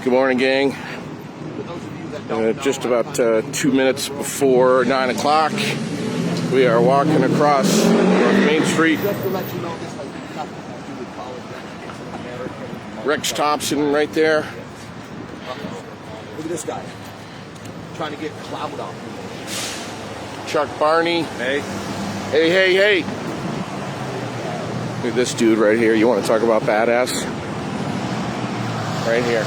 Good morning, gang. Just about 2 minutes before 9 o'clock, we are walking across North Main Street. Rex Thompson right there. Look at this guy. Trying to get clout on. Chuck Barney. Hey. Hey, hey, hey. Look at this dude right here. You want to talk about badass? Right here.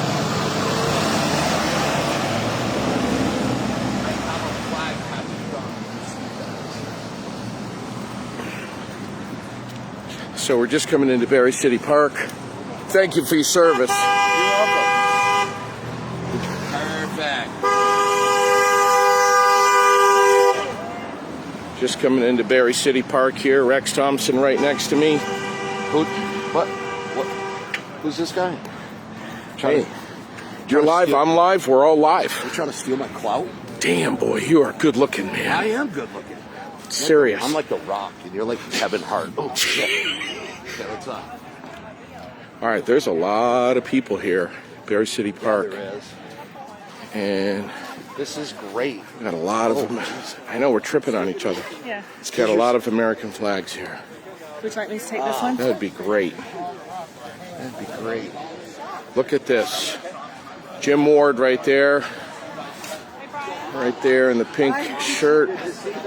So we're just coming into Barre City Park. Thank you for your service. You're welcome. Perfect. Just coming into Barre City Park here. Rex Thompson right next to me. Who? What? Who's this guy? Hey, you're live, I'm live, we're all live. You're trying to steal my clout? Damn, boy, you are good looking, man. I am good looking. Serious. I'm like The Rock, and you're like Kevin Hart. Oh, shit. Okay, what's up? All right, there's a lot of people here, Barre City Park. Yeah, there is. And this is great. We got a lot of them. I know we're tripping on each other. Yeah. It's got a lot of American flags here. Would you like me to take this one? That'd be great. That'd be great. Look at this. Jim Ward right there. Right there in the pink shirt.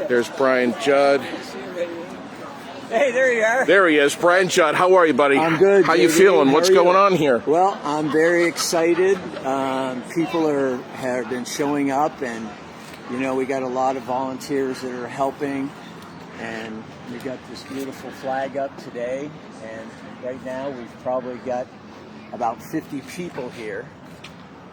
There's Brian Judd. Hey, there you are. There he is. Brian Judd. How are you, buddy? I'm good. How you feeling? What's going on here? Well, I'm very excited. People have been showing up, and we got a lot of volunteers that are helping, and we got this beautiful flag up today. And right now, we've probably got about 50 people here,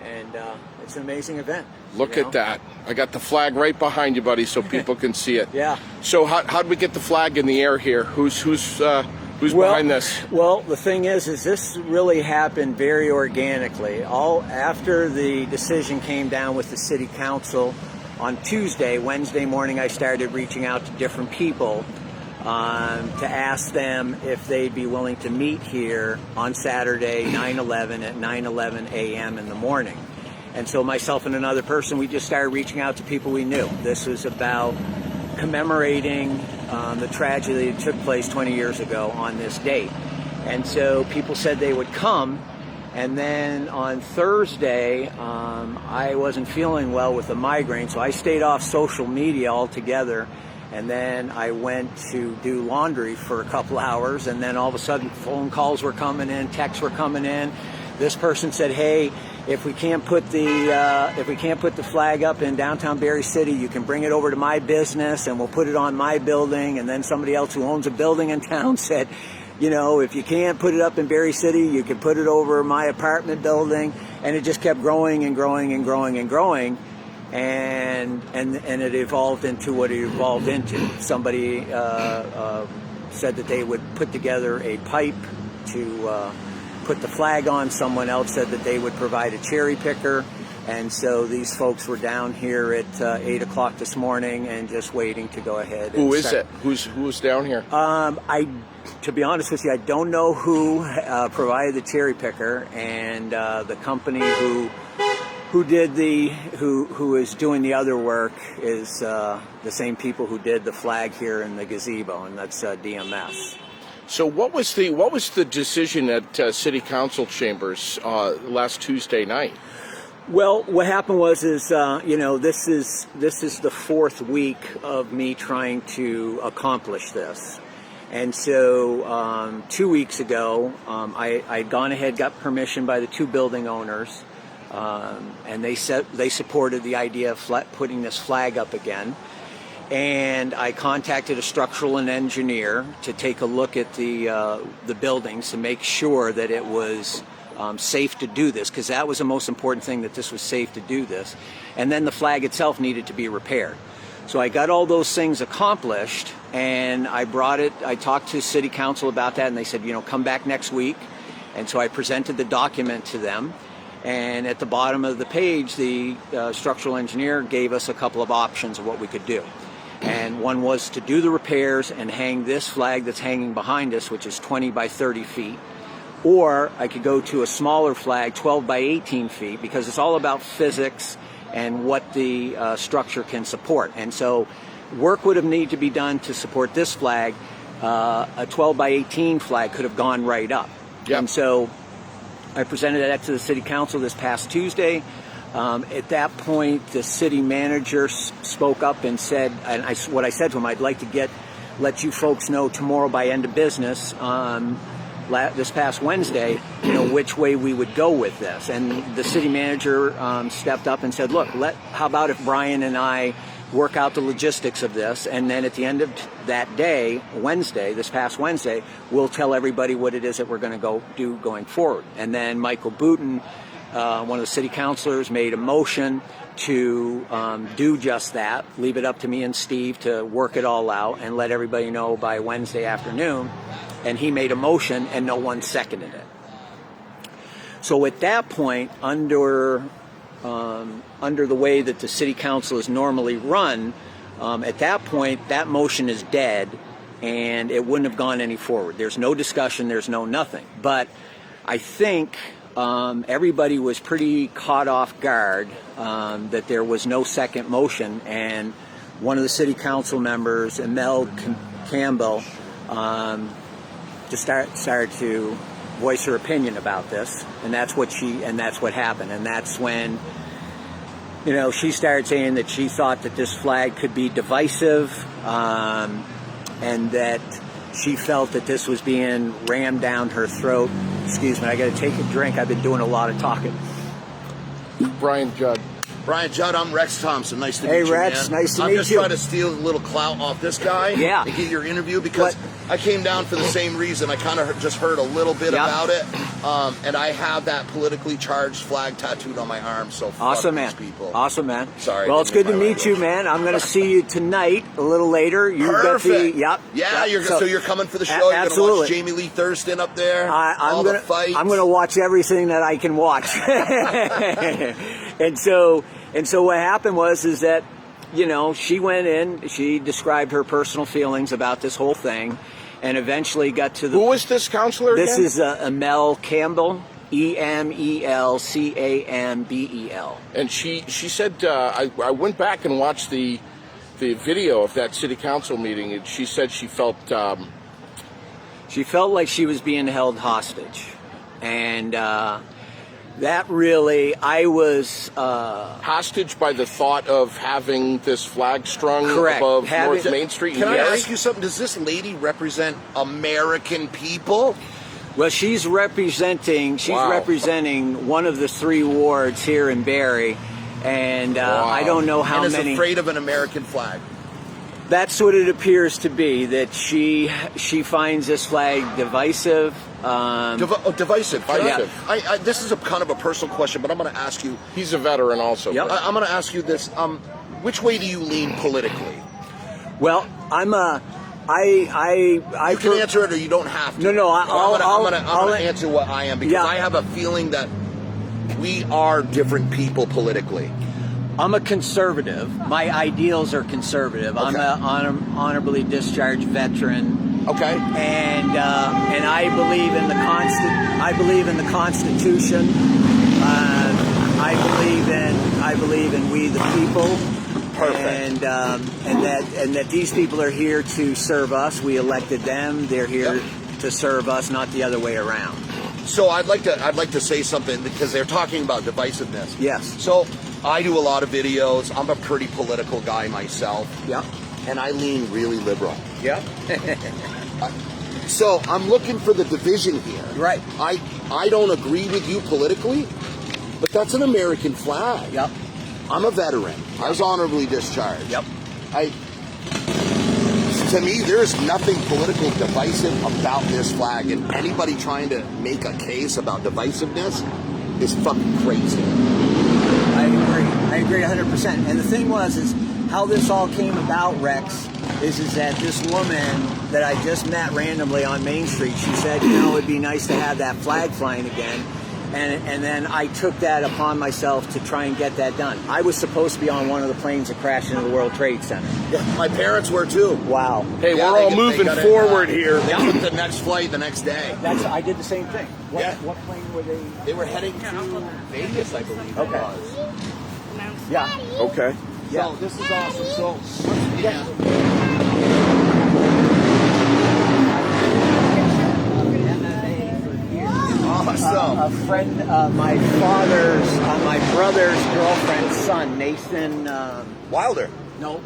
and it's an amazing event. Look at that. I got the flag right behind you, buddy, so people can see it. Yeah. So how'd we get the flag in the air here? Who's behind this? Well, the thing is this really happened very organically. All after the decision came down with the city council on Wednesday morning, I started reaching out to different people to ask them if they'd be willing to meet here on Saturday, 9/11 at 9:11 a.m. in the morning. And so myself and another person, we just started reaching out to people we knew. This was about commemorating the tragedy that took place 20 years ago on this date. And so people said they would come. And then on Thursday, I wasn't feeling well with a migraine, so I stayed off social media altogether. And then I went to do laundry for a couple hours, and then all of a sudden phone calls were coming in, texts were coming in. This person said, hey, if we can't put the flag up in downtown Barre City, you can bring it over to my business and we'll put it on my building. And then somebody else who owns a building in town said, if you can't put it up in Barre City, you can put it over my apartment building. And it just kept growing and growing and growing and growing. And it evolved into what it evolved into. Somebody said that they would put together a pipe to put the flag on. Someone else said that they would provide a cherry picker. And so these folks were down here at 8 o'clock this morning and just waiting to go ahead. Who is it? Who's down here? To be honest with you, I don't know who provided the cherry picker, and the company who is doing the other work is the same people who did the flag here in the gazebo, and that's DMS. So what was the decision at City Council chambers last Tuesday night? Well, what happened was this is the fourth week of me trying to accomplish this. And so 2 weeks ago, I'd gone ahead, got permission by the two building owners, and they supported the idea of putting this flag up again. And I contacted a structural engineer to take a look at the buildings to make sure that it was safe to do this, because that was the most important thing, that this was safe to do this. And then the flag itself needed to be repaired. So I got all those things accomplished, and I talked to City Council about that, and they said, come back next week. And so I presented the document to them. And at the bottom of the page, the structural engineer gave us a couple of options of what we could do. And one was to do the repairs and hang this flag that's hanging behind us, which is 20 by 30 feet. or I could go to a smaller flag, 12 by 18 feet, because it's all about physics and what the structure can support. And so work would have needed to be done to support this flag. A 12 by 18 flag could have gone right up. Yep. And so I presented that to the city council this past Tuesday. At that point, the city manager spoke up and said, and what I said to him, I'd like to let you folks know tomorrow by end of business, this past Wednesday, which way we would go with this. And the city manager stepped up and said, look, how about if Brian and I work out the logistics of this, and then at the end of that day, Wednesday, this past Wednesday, we'll tell everybody what it is that we're going to go do going forward. And then Michael Booten, one of the city councilors, made a motion to do just that, leave it up to me and Steve to work it all out and let everybody know by Wednesday afternoon. And he made a motion and no one seconded it. So at that point, under the way that the city council is normally run, at that point, that motion is dead and it wouldn't have gone any forward. There's no discussion, there's no nothing. But I think everybody was pretty caught off guard that there was no second motion, and one of the city council members, Mel Campbell, just started to voice her opinion about this, and that's what happened. And that's when she started saying that she thought that this flag could be divisive, and that she felt that this was being rammed down her throat. Excuse me, I got to take a drink. I've been doing a lot of talking. Brian Judd. Brian Judd, I'm Rex Thompson. Nice to meet you, Hey, Rex, man. nice to meet you. I'm just trying to steal a little clout off this guy Yeah. and get your interview because I came down for the same reason. I kind of just heard a little bit about it, and I have that politically charged flag tattooed on my arm. So fuck Awesome, these man. people. Awesome, man. Sorry. Well, it's good to meet you, man. I'm going to see you tonight a little later. You've Perfect. got Yeah, yep. so you're coming for the show. You're absolutely. going to watch Jamie Lee Thurston up there. I'm the fights. I'm going to watch everything that I can watch. And so what happened is that, she went in, she described her personal feelings about this whole thing, and eventually got to the... Who was this counselor This again? is Mel Campbell, Emelcambel. And she said, I went back and watched the video of that city council meeting, and she said she felt... She felt like she was being held hostage. And that really, I was... hostage by the thought of having this flag strung above North Main Street. Can I ask you something? Does this lady represent American people? Well, she's representing one of the 3 wards here in Barre, and I don't know how and many. is afraid of an American flag. That's what it appears to be. That she finds this flag divisive. Divisive. Yeah. This is a kind of a personal question, but I'm going to ask you. He's a veteran also. Yep. I'm going to ask you this. Which way do you lean politically? Well, I'm a. You can answer it, or you don't have to. No. I'm going to answer what I am because I have a feeling that we are different people politically. I'm a conservative. My ideals are conservative. Okay. I'm an honorably discharged veteran. Okay. And I believe in the Constitution. I believe in we the people. Perfect. And that these people are here to serve us. We elected them. They're here to serve us, not the other way around. So I'd like to say something because they're talking about divisiveness. Yes. So I do a lot of videos. I'm a pretty political guy myself. Yeah. And I lean really liberal. Yeah. So I'm looking for the division here. Right. I don't agree with you politically, but that's an American flag. Yep. I'm a veteran. I was honorably discharged. Yep. To me, there's nothing political divisive about this flag, and anybody trying to make a case about divisiveness is fucking crazy. I agree 100%. And the thing is how this all came about, Rex, is that this woman that I just met randomly on Main Street, she said, it'd be nice to have that flag flying again. And then I took that upon myself to try and get that done. I was supposed to be on one of the planes that crashed into the World Trade Center. Yeah, my parents were too. Wow. Hey, Yeah, we're all they moving got it, forward here. They took the next flight the next day. I did the same thing. Yeah. What plane were they? They were heading to Vegas, I believe it was. Yeah. Okay. Yeah. So this is awesome. So yeah. Awesome. A friend, my brother's girlfriend's son, Nathan. Wilder. No.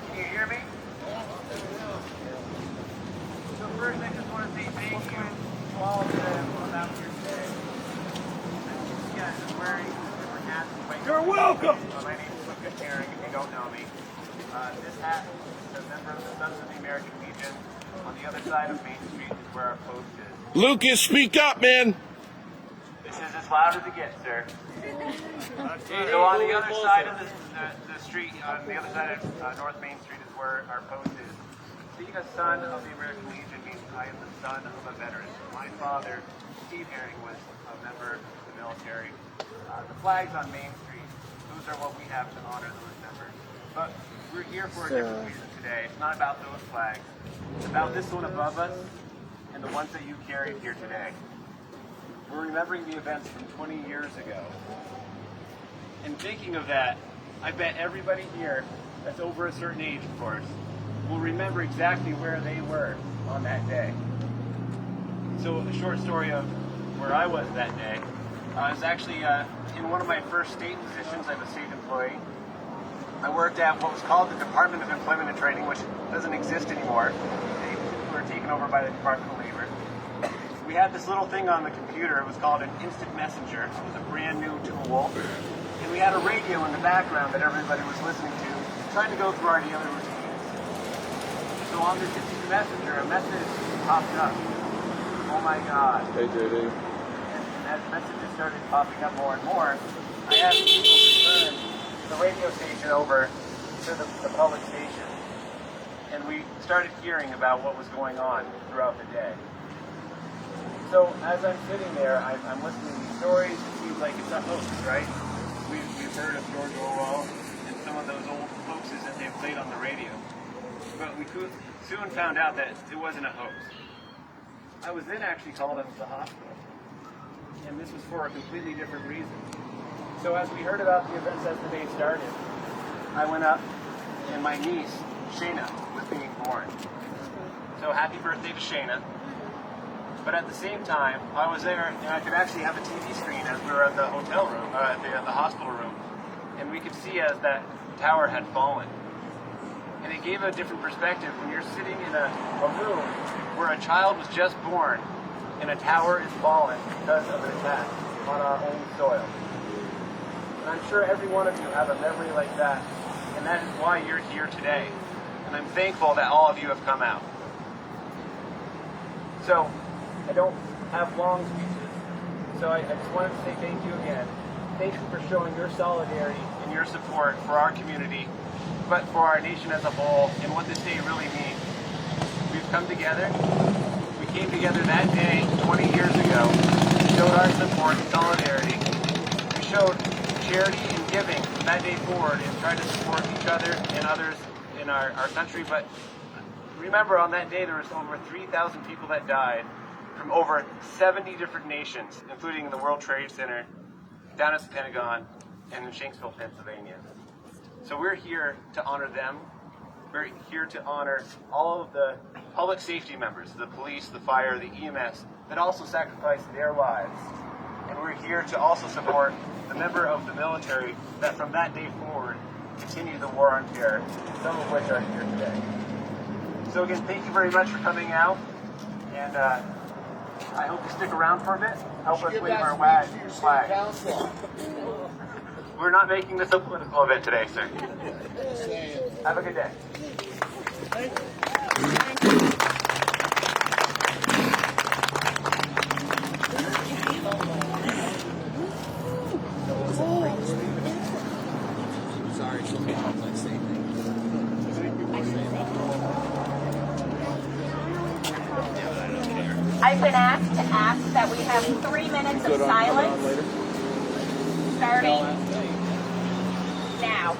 Can you hear me? So first I just want to say thank you to all of them out here today. You guys are wearing different hats. You're welcome. My name is Lucas Herring, if you don't know me. This hat is a member of the Sons of the American Legion. On the other side of Main Street is where our post is. Lucas, speak up, man. This is as loud as it gets, sir. So on the other side of the street, on the other side of North Main Street is where our post is. Being a son of the American Legion means I am the son of a veteran. My father, Steve Herring, was a member of the military. The flags on Main Street, those are what we have to honor those members. But we're here for a different reason today. It's not about those flags. It's about this one above us and the ones that you carried here today. We're remembering the events from 20 years ago. And thinking of that, I bet everybody here that's over a certain age, of course, will remember exactly where they were on that day. So a short story of where I was that day. I was actually in one of my first state positions. I'm a state employee. I worked at what was called the Department of Employment and Training, which doesn't exist anymore. They were taken over by the Department of Labor. We had this little thing on the computer. It was called an instant messenger. It was a brand new tool. And we had a radio in the background that everybody was listening to, trying to go through our daily routines. So on this instant messenger, a message popped up. Oh my God. Hey, JD. And as messages started popping up more and more, I asked people to turn the radio station over to the public station. And we started hearing about what was going on throughout the day. So as I'm sitting there, I'm listening to these stories. It seems like it's a hoax, right? We've heard of George Orwell and some of those old hoaxes that they've played on the radio. But we soon found out that it wasn't a hoax. I was then actually called into the hospital. And this was for a completely different reason. So as we heard about the events as the day started, I went up and my niece, Shayna, was being born. So happy birthday to Shayna. But at the same time, I was there and I could actually have a TV screen as we were at the hotel room, the hospital room. And we could see as that tower had fallen. And it gave a different perspective when you're sitting in a room where a child was just born and a tower is fallen because of an attack on our own soil. And I'm sure every one of you have a memory like that, and that is why you're here today. And I'm thankful that all of you have come out. So, I don't have long speeches, so I just wanted to say thank you again. Thank you for showing your solidarity and your support for our community, but for our nation as a whole, and what this day really means. We've come together. We came together that day 20 years ago. We showed our support and solidarity. We showed charity and giving from that day forward and tried to support each other and others in our country. But remember, on that day there was over 3,000 people that died from over 70 different nations, including the World Trade Center, down at the Pentagon, and in Shanksville, Pennsylvania. So we're here to honor them. We're here to honor all of the public safety members, the police, the fire, the EMS, that also sacrificed their lives. And we're here to also support the member of the military that from that day forward continue the war on terror, some of which are here today. So again, thank you very much for coming out, and I hope you stick around for a bit. Help us wave our flag. We're not making this a political event today, sir. Have a good day. I've been asked to ask that we have 3 minutes of silence starting now.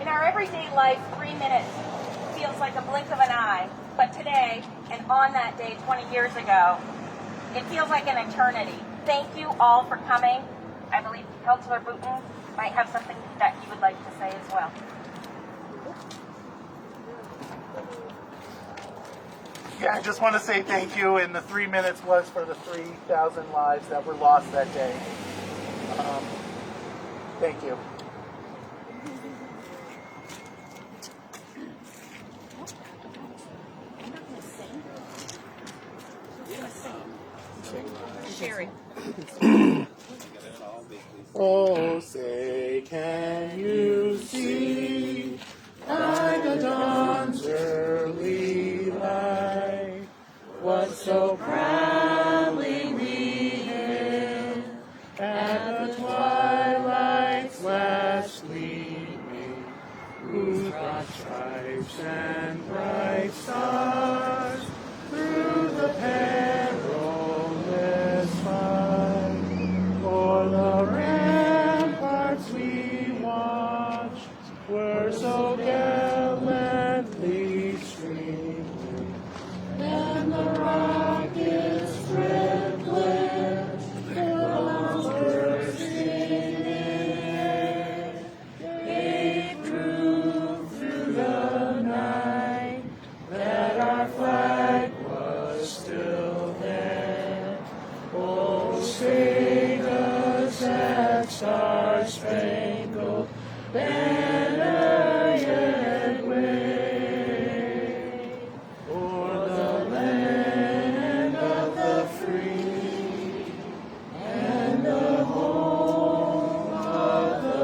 In our everyday life, 3 minutes feels like a blink of an eye. But today, and on that day 20 years ago, it feels like an eternity. Thank you all for coming. I believe Councilor Booten might have something that he would like to say as well. Yeah, I just want to say thank you, and the 3 minutes was for the 3,000 lives that were lost that day. Thank you. Sherry. Oh, say, can you see by the dawn's early light what so proudly we hailed at the twilight's last gleaming, whose broad stripes and bright stars through the perilous fight o'er the ramparts we watched were so gallantly streaming, and the rockets' red glare, the bombs bursting in air, gave proof through the night that our Star-Spangled Banner yet wave o'er the land of the free and the home of the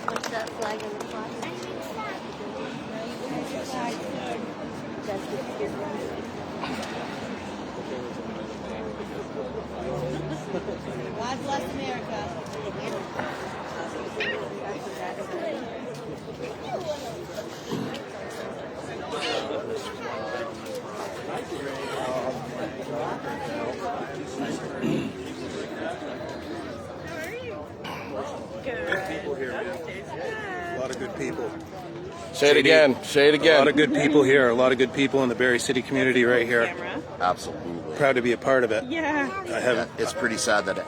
What's that flag in the front? God bless America. A lot of good people. Say it again. Say it A again. lot of good people here. A lot of good people in the Barre City community right here. Absolutely. Proud to be a part of it. Yeah. I haven't. It's pretty sad that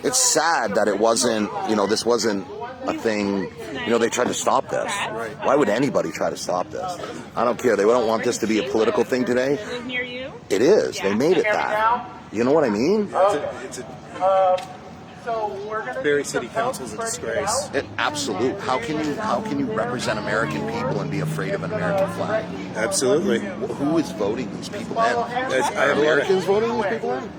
it's sad that it wasn't, this wasn't a thing, they tried to stop this. Right. Why would anybody try to stop this? I don't care. They don't want this to be a political thing today. Near you? It is. They made it that. You know what I mean? So we're going to Barre City Council's a disgrace. Absolute. How can you represent American people and be afraid of an American flag? Absolutely. Who is voting these people in? I have a lot Americans voting these people in?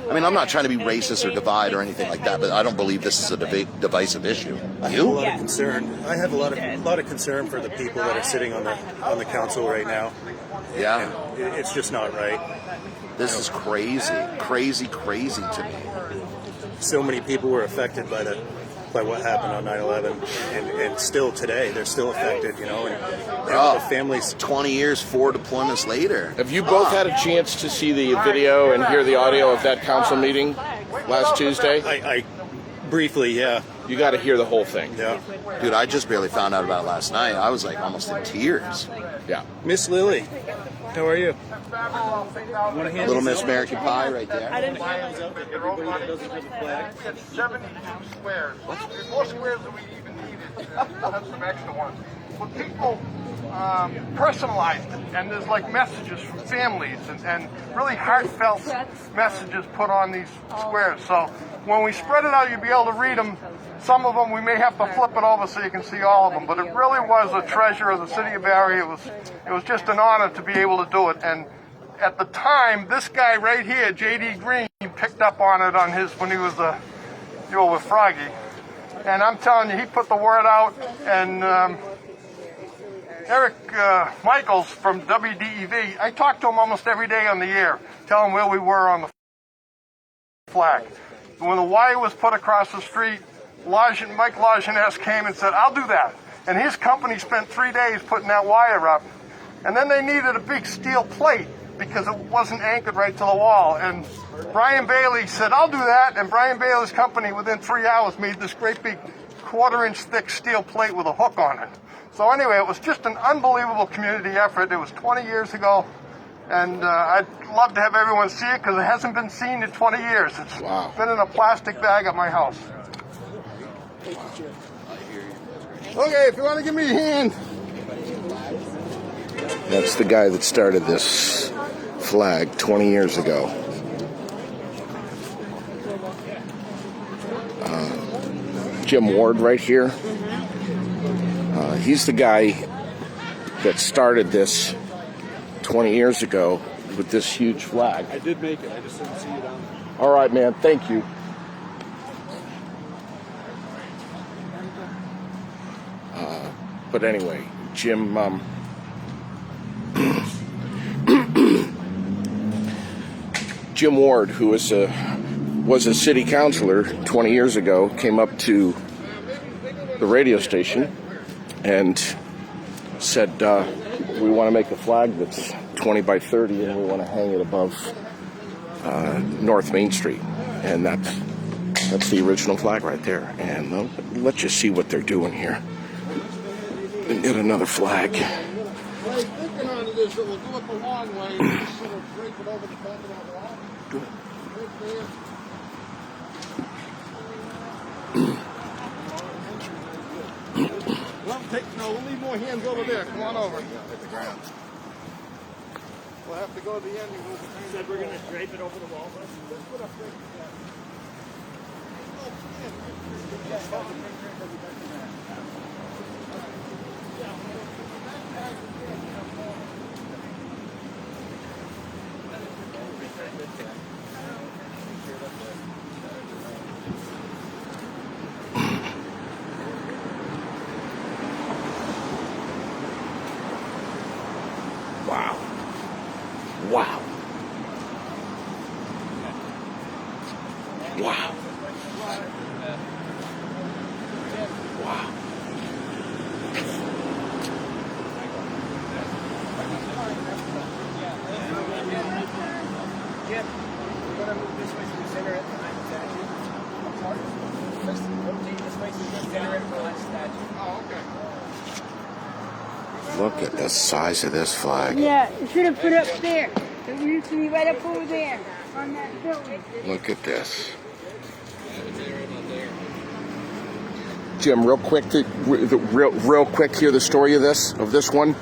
I mean, I'm not trying to be racist or divide or anything like that, but I don't believe this is a divisive issue. I have a lot of concern. I have a lot of concern for the people that are sitting on the council right now. Yeah. And it's just not right. This is crazy to me. So many people were affected by what happened on 9/11, and still today they're still affected. And the families. 20 years, 4 deployments later. Have you both had a chance to see the video and hear the audio of that council meeting last Tuesday? I briefly, yeah. You got to hear the whole thing. Yeah. Dude, I just barely found out about it last night. I was like almost in tears. Yeah. Miss Lily, how are you? Little Miss American Pie right there. I didn't realize We had 72 squares. More squares than we even needed. We'll have some extra ones. But people personalized it, and there's like messages from families and really heartfelt messages put on these squares. So when we spread it out, you'll be able to read them. Some of them we may have to flip it over so you can see all of them. But it really was a treasure of the city of Barre. It was just an honor to be able to do it. And at the time, this guy right here, J.D. Green, picked up on it when he was with Froggy. And I'm telling you, he put the word out. And Eric Michaels from WDEV, I talked to him almost every day on the air, tell him where we were on the flag. When the wire was put across the street, Mike Lajeunesse came and said, I'll do that. And his company spent 3 days putting that wire up. And then they needed a big steel plate because it wasn't anchored right to the wall. And Brian Bailey said, I'll do that. And Brian Bailey's company, within 3 hours, made this great big 1/4-inch thick steel plate with a hook on it. So anyway, it was just an unbelievable community effort. It was 20 years ago. And I'd love to have everyone see it because it hasn't been seen in 20 years. It's been in a plastic bag at my house. Okay, if you want to give me a hand. That's the guy that started this flag 20 years ago. Jim Ward right here. He's the guy that started this 20 years ago with this huge flag. I did make it. I just didn't see it on. All right, man. Thank you. But anyway, Jim, Jim Ward, who was a city councilor 20 years ago, came up to the radio station and said, we want to make a flag that's 20 by 30 and we want to hang it above North Main Street. And that's the original flag right there. And let's just see what they're doing here. And get another flag. Thinking on it is that we'll do it the long way and just sort of break it over the top of that wall. Well, take No, we'll leave more hands over there. Come on over. We'll have to go to the end and move it. Said we're going to drape it over the wall. Wow. Wow. Wow. Wow. Jim, we're going to move this way so we center it behind the statue. Rotate this way so we can center it behind the statue. Oh, okay. Look at the size of this flag. Yeah, you should have put it up there. It used to be right up over there on that building. Look at this. Jim, real quick, real quick, hear the story of this one.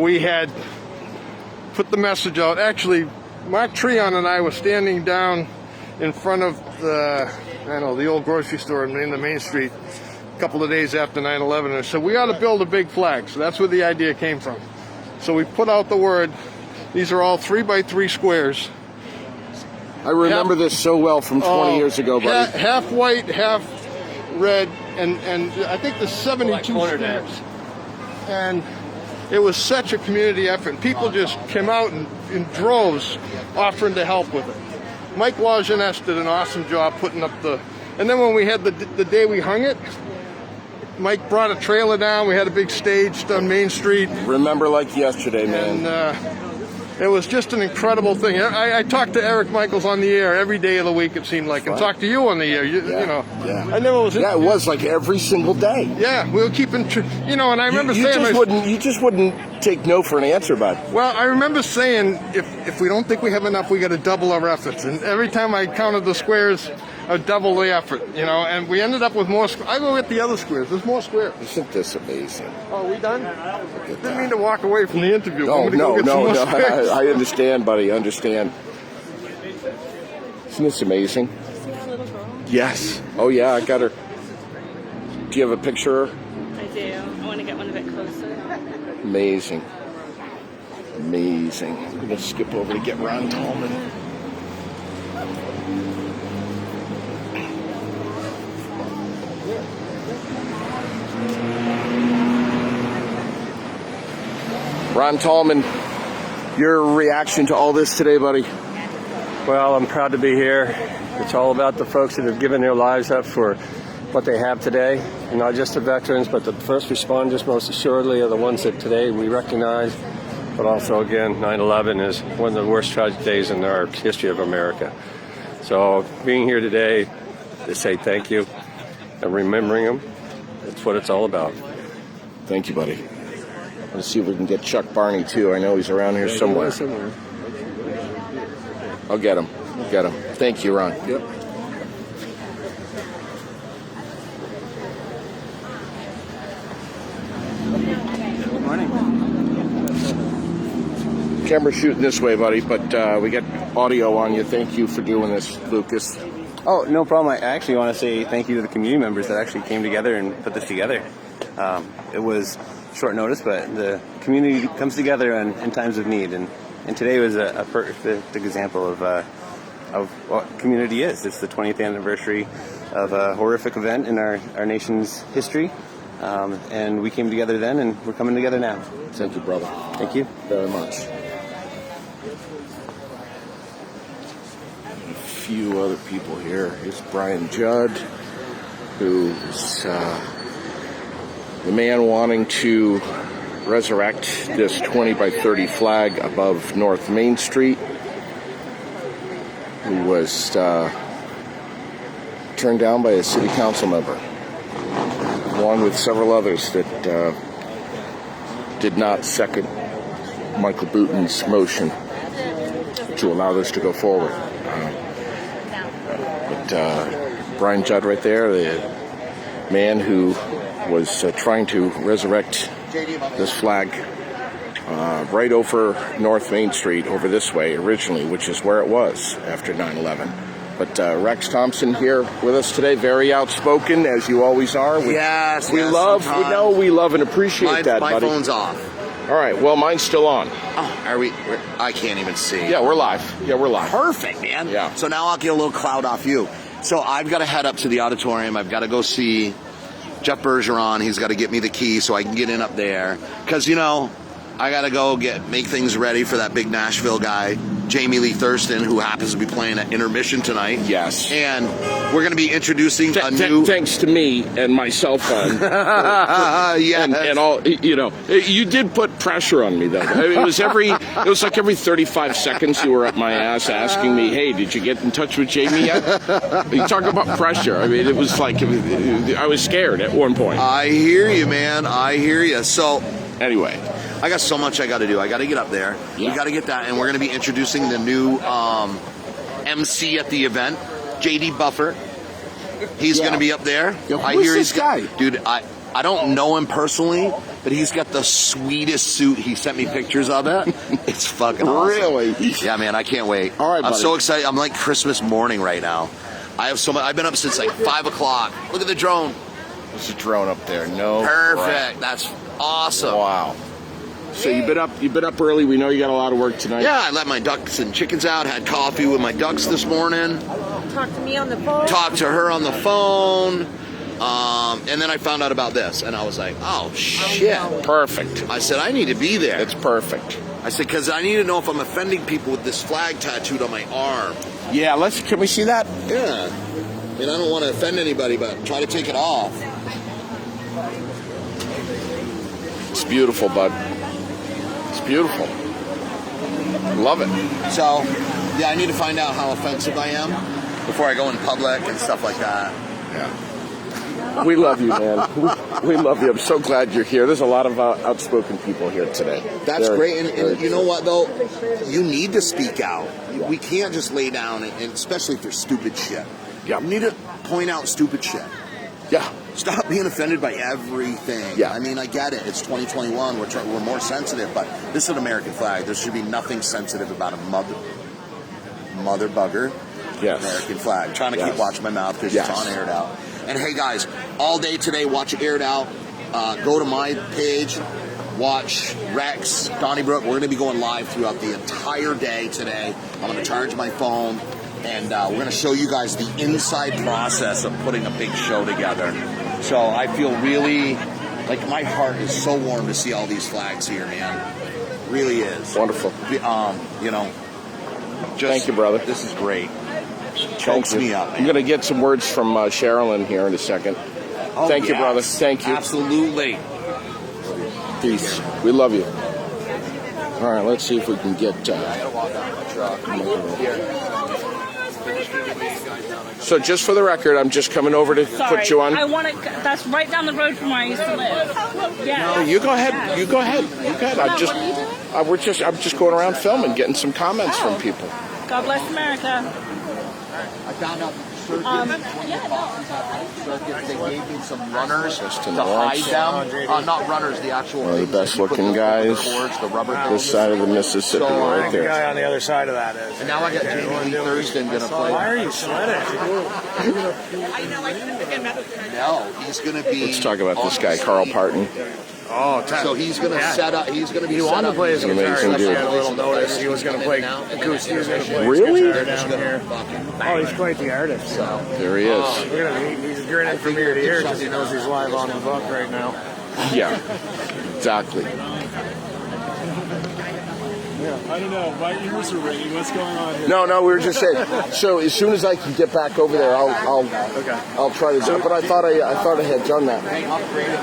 We had put the message out. Actually, Mark Treon and I were standing down in front of the old grocery store in the Main Street a couple of days after 9/11, and said we ought to build a big flag. So that's where the idea came from. So we put out the word. These are all 3x3 squares. I remember this so well from 20 years ago, buddy. Half white, half red, and I think there's 72 stamps. And it was such a community effort. People just came out in droves offering to help with it. Mike Lajeunesse did an awesome job putting up and then when we had the day we hung it, Mike brought a trailer down. We had a big stage on Main Street. Remember like yesterday, man. And it was just an incredible thing. I talked to Eric Michaels on the air every day of the week, it seemed like, and talked to you on the air. You know. Yeah. I never was. Yeah, it was like every single day. Yeah, we were keeping, and I remember saying, you just wouldn't take no for an answer, bud. Well, I remember saying, if we don't think we have enough, we got to double our efforts. And every time I counted the squares, I would double the effort, and we ended up with more. I go get the other squares. There's more squares. Isn't this amazing? Oh, are we done? Didn't mean to walk away from the interview. No. I understand, buddy. I understand. Isn't this amazing? See our little girl? Yes. Oh, yeah, I got her. Do you have a picture of her? I do. I want to get one a bit closer. Amazing. Amazing. I'm going to skip over to get Ron Tallman. Ron Tallman, your reaction to all this today, buddy? Well, I'm proud to be here. It's all about the folks that have given their lives up for what they have today. And not just the veterans, but the first responders most assuredly are the ones that today we recognize. But also, again, 9/11 is one of the worst tragic days in our history of America. So being here today to say thank you and remembering them, that's what it's all about. Thank you, buddy. Let's see if we can get Chuck Barney, too. I know he's around here somewhere. I'll get him. Thank you, Ron. Yep. Good morning. Camera's shooting this way, buddy, but we got audio on you. Thank you for doing this, Lucas. Oh, no problem. I actually want to say thank you to the community members that actually came together and put this together. It was short notice, but the community comes together in times of need, and today was a perfect example of what community is. It's the 20th anniversary of a horrific event in our nation's history, and we came together then, and we're coming together now. Thank you, brother. Thank you very much. A few other people here. Here's Brian Judd, who's the man wanting to resurrect this 20x30 flag above North Main Street, who was turned down by a city council member, along with several others that did not second Michael Booten's motion to allow this to go forward. But Brian Judd right there, the man who was trying to resurrect this flag right over North Main Street, over this way originally, which is where it was after 9/11. But Rex Thompson here with us today, very outspoken as you always are. We love and appreciate that, my buddy. phone's off. All right, well, mine's still on. Oh, are we? I can't even see. Yeah, we're live. Perfect, man. Yeah. So now I'll get a little cloud off you. So I've got to head up to the auditorium. I've got to go see Jeff Bergeron. He's got to get me the key so I can get in up there. Because, I got to go make things ready for that big Nashville guy, Jamie Lee Thurston, who happens to be playing at intermission tonight. Yes. And we're going to be introducing a new... Thanks to me and my cell phone. and all, you did put pressure on me, though. It was like every 35 seconds you were up my ass asking me, hey, did you get in touch with Jamie yet? You talk about pressure. I mean, it was like, I was scared at one point. I hear you, man. I hear you. So... Anyway... I got so much I got to do. I got to get up there. Yeah. We got to get that, and we're going to be introducing the new MC at the event, JD Buffer. He's going to be up there. Yo, who is this guy? Dude, I don't know him personally, but he's got the sweetest suit. He sent me pictures of it. It's fucking awesome. Really? Yeah, man, I can't wait. All right, I'm buddy. so excited. I'm like Christmas morning right now. I have so much. I've been up since like 5 o'clock. Look at the drone. There's a drone up there. No. Perfect. Crap. That's awesome. Wow. So you've been up early. We know you got a lot of work tonight. Yeah, I let my ducks and chickens out, had coffee with my ducks this morning. Talk to me on the phone. Talked to her on the phone. And then I found out about this, and I was like, oh, shit. Perfect. I said, I need to be there. It's perfect. I said, because I need to know if I'm offending people with this flag tattooed on my arm. Yeah, can we see that? Yeah. I mean, I don't want to offend anybody, but try to take it off. It's beautiful, bud. It's beautiful. Love it. So, yeah, I need to find out how offensive I am before I go in public and stuff like that. Yeah. We love you, man. We love you. I'm so glad you're here. There's a lot of outspoken people here today. That's great. And you know what, though? You need to speak out. We can't just lay down, and especially for stupid shit. Yeah. You need to point out stupid shit. Yeah. Stop being offended by everything. Yeah. I mean, I get it. It's 2021. We're more sensitive, but this is an American flag. There should be nothing sensitive about a mother bugger. Yes. American flag. I'm trying to keep watching my mouth because it's on Aired Out. And hey, guys, all day today, watch Aired Out. Go to my page. Watch Rex, Donnybrook. We're going to be going live throughout the entire day today. I'm going to charge my phone. And we're going to show you guys the inside process of putting a big show together. So I feel really, like my heart is so warm to see all these flags here, man. Really is. Wonderful. Thank you, brother. This is great. Chokes me up, man. I'm going to get some words from Sherilyn here in a second. Oh, Thank you, brother. Thank you. Absolutely. Peace. We love you. All right, let's see if we can get... So just for the record, I'm just coming over to put you on. That's right down the road from where I used to live. Yeah. No, you go ahead. Yeah. You go ahead. I'm just going around filming, getting some comments from people. God bless America. I found out they gave me some runners to hide them. Not runners, the actual. One of the best looking guys. The rubber this side of the Mississippi, right there. The guy on the other side of that is. And now I got Jamie Lee Thurston going to play. Why are you sweating? No, he's going to be. Let's talk about this guy, Carl Parton. Oh, so he's going to set up. He's going to be. He wanted to play his guitar. Amazing He dude. had a little notice. He was going to play acoustic. He was going to play Really? his guitar down here. Oh, he's quite the artist. So. There he is. Look at him. He's grinning from ear to ear because he knows he's live on the book right now. Yeah, exactly. I don't know. My ears are ringing. What's going on here? No, we were just saying. So as soon as I can get back over there, I'll try to do it. But I thought I had done that.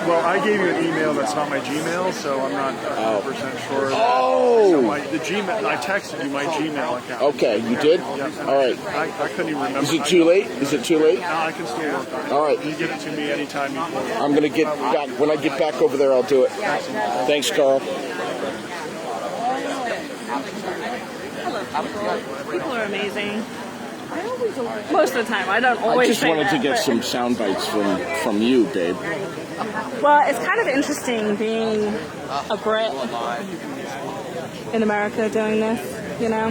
Well, I gave you an email that's not my Gmail, so I'm not 100% sure. Oh. So the Gmail. I texted you my Gmail account. Okay, you did? Yep. All right. I couldn't even remember. Is it too late? No, I can still work on it. All right. You give it to me anytime you want. I'm gonna get back. When I get back over there, I'll do it. Thanks, Carl. People are amazing. Most of the time. I don't always I just say wanted that, to get but- some sound bites from you, babe. Well, it's kind of interesting being a Brit in America doing this, you know.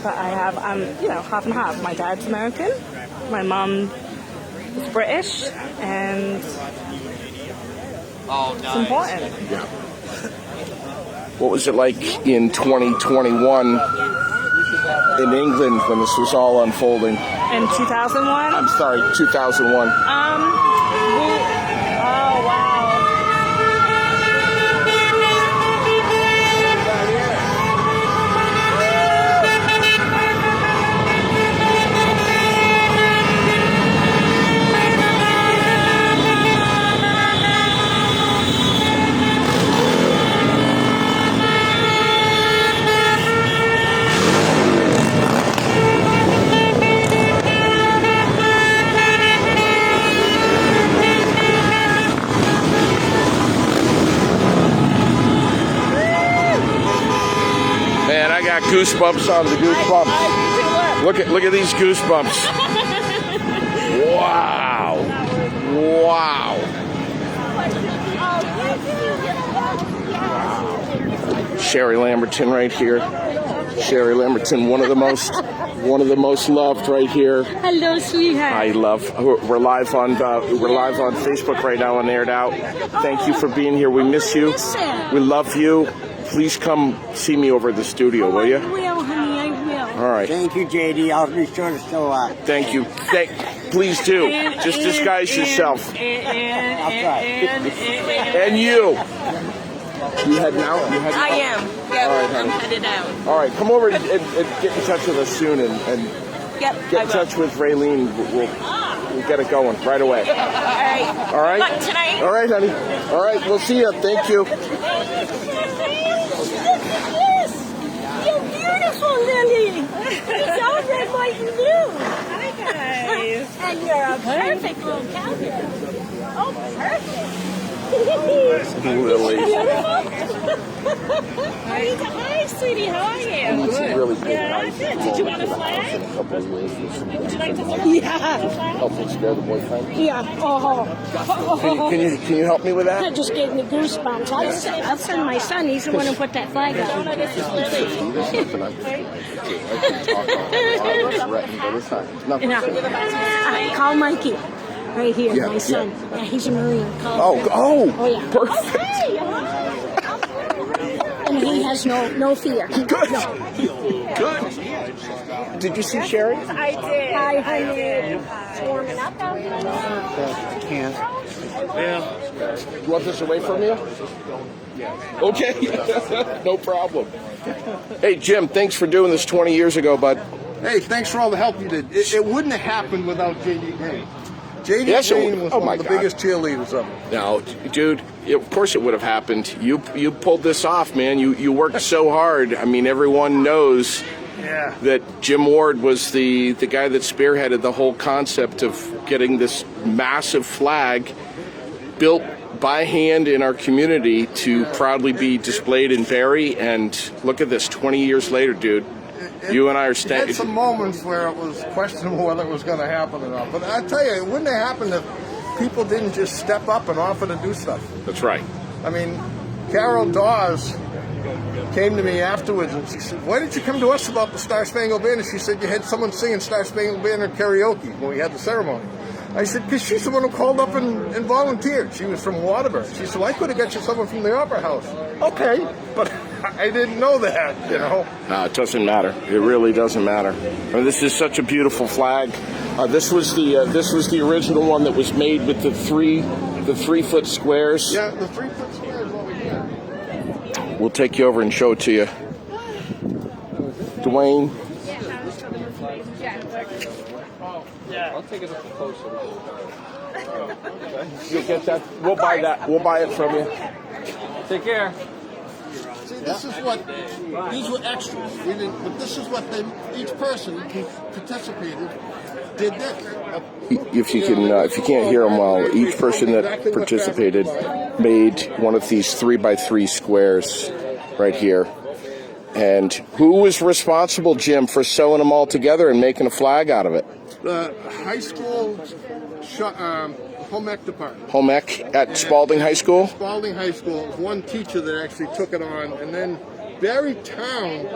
But I'm, you know, half and half. My dad's American, my mom is British, and it's important. Yeah. What was it like in 2021 in England when this was all unfolding? In 2001? I'm sorry, 2001. Oh, wow. Man, I got goosebumps on the goosebumps. Look at these goosebumps. Wow. Wow. Sherry Lamberton right here. Sherry Lamberton, one of the most loved right here. Hello, sweetheart. We're live on Facebook right now on Aired Out. Thank you for being here. We miss you. We love you. Please come see me over at the studio, will you? I will, honey, I will. All right. Thank you, JD. I'll be sure to show up. Thank you. Please do. Just disguise yourself. And you. You heading out? I am. Yep, All right, honey. I'm headed out. All right, come over and get in touch with us soon and Yep, get in touch with Raylene. We'll get it going right away. All right. All right? Good luck tonight. All right, honey. All right, we'll see you. Thank you. You're beautiful, Lily. It's all red, white, and blue. Hi, guys. And you're a perfect little cowgirl. Oh, perfect. Lily. Hi, sweetie. How are you? It's really good. Yeah, good. Did you want a flag? Would you like to hold Yeah. Help scare the boyfriend. Yeah. Oh. Can you help me with that? That just gave me goosebumps. I'll send my son. He's the one who put that flag up. Call Mikey. Right here, Yeah, my son. Yeah, he's a Marine. Oh, yeah. Perfect. Okay. And he has no fear. Good. Good. Did you see Sherry? I did. Hi, honey. It's warming up out here. I can't. Yeah. You want this away from you? Okay. No problem. Hey, Jim, thanks for doing this 20 years ago, bud. Hey, thanks for all the help you did. It wouldn't have happened without J.D. Green. J.D. Yes, Green was one of the God. biggest cheerleaders of it. No, dude, of course it would have happened. You pulled this off, man. You worked so hard. I mean, everyone knows that Jim Ward was the guy that spearheaded the whole concept of getting this massive flag built by hand in our community to proudly be displayed in Barre. And look at this, 20 years later, dude. You and I are It had some standing. moments where it was questionable whether it was going to happen or not. But I tell you, it wouldn't have happened if people didn't just step up and offer to do stuff. That's right. I mean, Carol Dawes came to me afterwards and she said, "Why didn't you come to us about the Star Spangled Banner?" She said, "You had someone singing Star Spangled Banner karaoke when we had the ceremony." I said, "Because she's the one who called up and volunteered. She was from Waterbury." She said, "Well, I could have got you someone from the Opera House." Okay, but I didn't know that, you know. It doesn't matter. It really doesn't matter. I mean, this is such a beautiful flag. This was the original one that was made with the 3-foot squares. Yeah, the 3-foot square is what we got. We'll take you over and show it to you, Dwayne. I'll take it up closer. You'll get that. We'll buy that. We'll buy it from you. Take care. See, this is what, these were extras. We didn't, but this is what each person who participated did this. If you can't hear them well, each person that participated made one of these 3x3 squares right here. And who was responsible, Jim, for sewing them all together and making a flag out of it? The high school home ec department. Home ec at Spalding High School? Spalding High School. It was one teacher that actually took it on, and then Barre Town,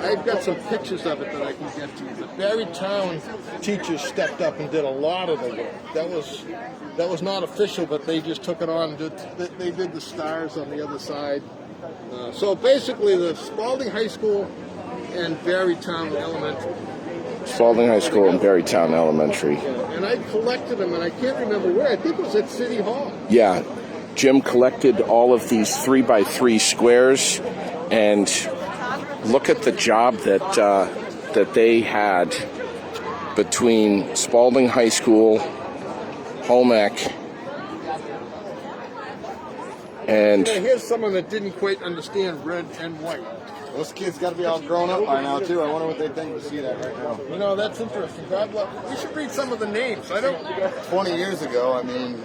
I've got some pictures of it that I can get to you. The Barre Town teachers stepped up and did a lot of the work. That was not official, but they just took it on. They did the stars on the other side. So basically, the Spalding High School and Barre Town Elementary. Spalding High School and Barre Town Elementary. And I collected them, and I can't remember where. I think it was at City Hall. Yeah. Jim collected all of these 3x3 squares, and look at the job that they had between Spalding High School, home ec, and here's someone that didn't quite understand red and white. Those kids got to be all grown up by now, too. I wonder what they think to see that right now. You know, that's interesting. God bless. We should read some of the names. 20 years ago, I mean,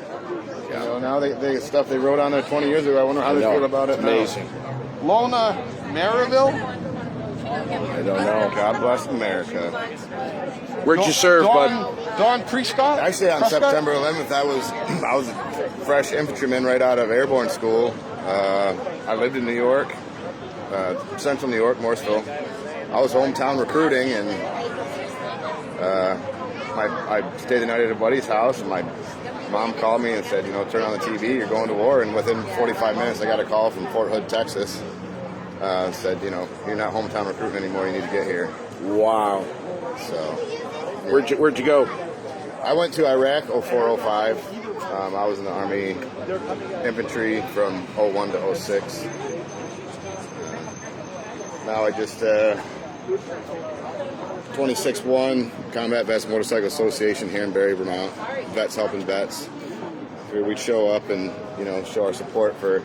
you know, now they stuff they wrote on there 20 years ago. I wonder how they feel about it amazing. now. Lona Maryville? I don't know. God bless America. Where'd you serve, bud? Don Prescott? Actually, on September 11th, I was a fresh infantryman right out of airborne school. I lived in New York. Central New York, Morrisville. I was hometown recruiting, and I stayed the night at a buddy's house, and my mom called me and said, you know, turn on the TV, you're going to war. And within 45 minutes, I got a call from Fort Hood, Texas. Said, you know, you're not hometown recruiting anymore, you need to get here. Wow. So, yeah. Where'd you go? I went to Iraq 04-05. I was in the Army infantry from 01 to 06. Now I just 26-1 Combat Vets Motorcycle Association here in Barre, Vermont. Vets helping vets. We'd show up and, you know, show our support for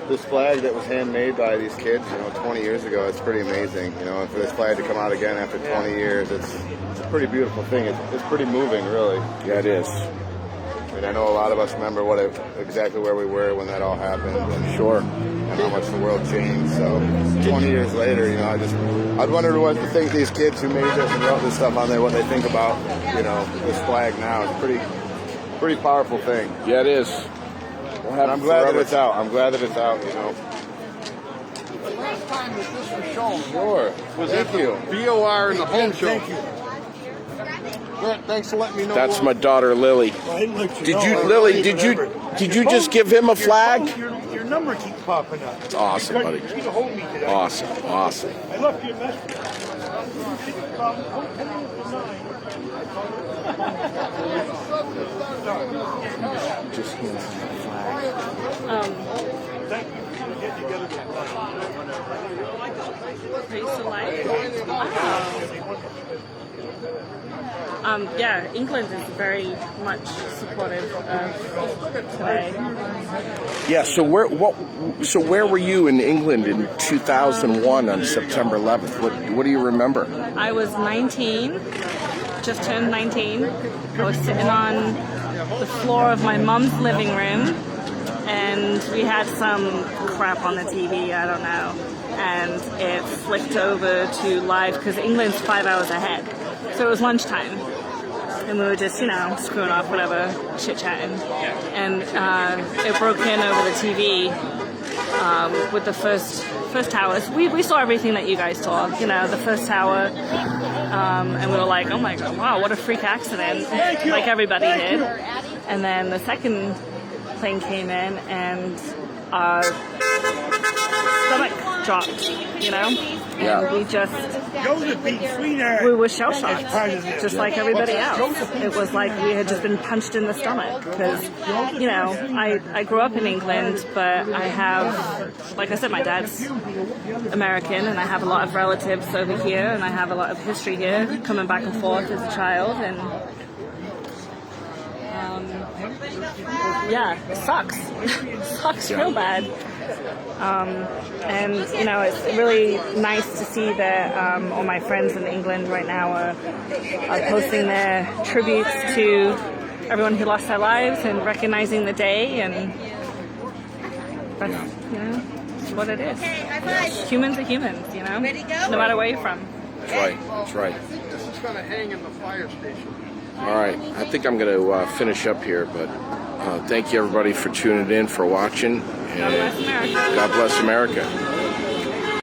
this flag that was handmade by these kids, you know, 20 years ago. It's pretty amazing, you know, and for this flag to come out again after 20 years, it's a pretty beautiful thing. It's pretty moving, really. Yeah, it is. And I know a lot of us remember exactly where we were when that all happened. And sure. And how much the world changed. So 20 years later, you know, I'd wonder what to think these kids who made this and wrote this stuff on there, what they think about, you know, this flag now. It's a pretty powerful thing. Yeah, it is. And I'm glad that it's out. I'm glad that it's out, you know. The last time that this was shown Sure. was Thank at you. the BOR in the home show. Thank you. Brett, thanks for letting me know. That's my daughter, Lily. Lily, did you just give him a flag? Your number keeps popping up. It's awesome, buddy. You to hold me today. Awesome. I left you a message. Just hand him the flag. Thank you. Get together. Are you still live? Yeah, England is very much supportive of today. Yeah. So where were you in England in 2001 on September 11th? What do you remember? I was 19, just turned 19. I was sitting on the floor of my mom's living room, and we had some crap on the TV, I don't know, and it flicked over to live because England's 5 hours ahead. So it was lunchtime, and we were just, you know, screwing off, whatever, chit-chatting. And it broke in over the TV with the first hours. We saw everything that you guys saw, you know, the first hour. And we were like, oh my God, wow, what a freak accident, like everybody did. And then the second plane came in, and our stomach dropped, you know? Yeah. And we were shell-shocked, just like everybody else. It was like we had just been punched in the stomach because, you know, I grew up in England, but I have, like I said, my dad's American, and I have a lot of relatives over here, and I have a lot of history here, coming back and forth as a child, and yeah, it sucks. It sucks real bad. And, you know, it's really nice to see that all my friends in England right now are posting their tributes to everyone who lost their lives and recognizing the day, and that's, you know, it's what it is. Humans are humans, you know, no matter where you're from. That's right. This is going to hang in the fire station. All right, I think I'm going to finish up here, but thank you everybody for tuning in, for watching, and God bless America. God bless America.